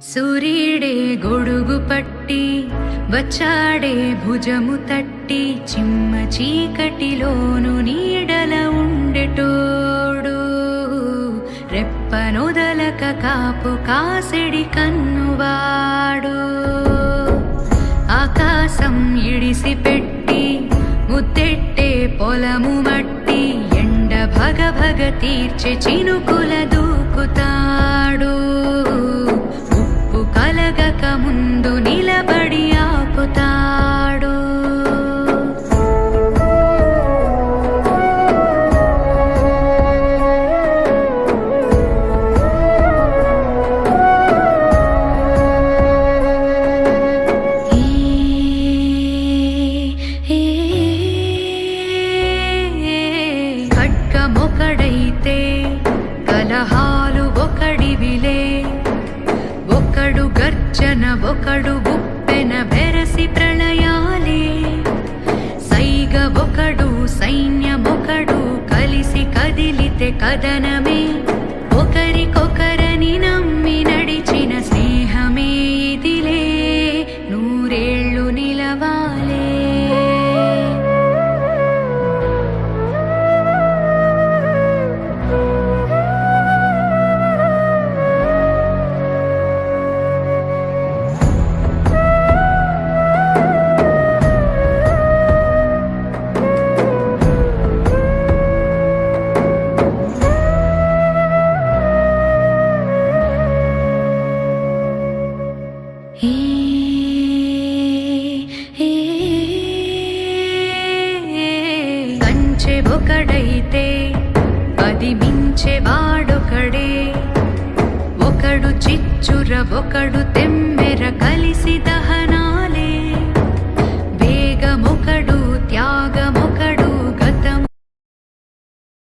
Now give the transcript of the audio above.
సూర్యుడే గొడుగు పట్టి వచ్చాడే భుజము తట్టి చిమ్మ చీకటిలోను నీడల ఉండెటోడు రెప్పనొదలక కాపు కాసెడి కన్నువాడు ఆకాశం ఇడిసి పెట్టి ముద్దెట్టే పొలము మట్టి ఎండ భగ భగ తీర్చే చినుకుల దూకుతాడు ఉప్పు కలగక ముందు నిలబడి ఆపుతాడు ఖడ్గమొకడైతే కలహాలు ఒకడివిలే ఒకడు గర్జన ఒకడు గుప్పెన బెరసి ప్రళయాలే సైగ ఒకడు సైన్యమొకడు కలిసి కదిలితే కదనమే ఒకరికొకరని నమ్మి నడిచిన స్నేహమే ఇదిలే నూరేళ్ళు నిలవాలే కంచె ఒకడైతే అది మించె వాడొకడే ఒకడు చిచ్చుర ఒకడు తెమ్మెర కలిసి దహన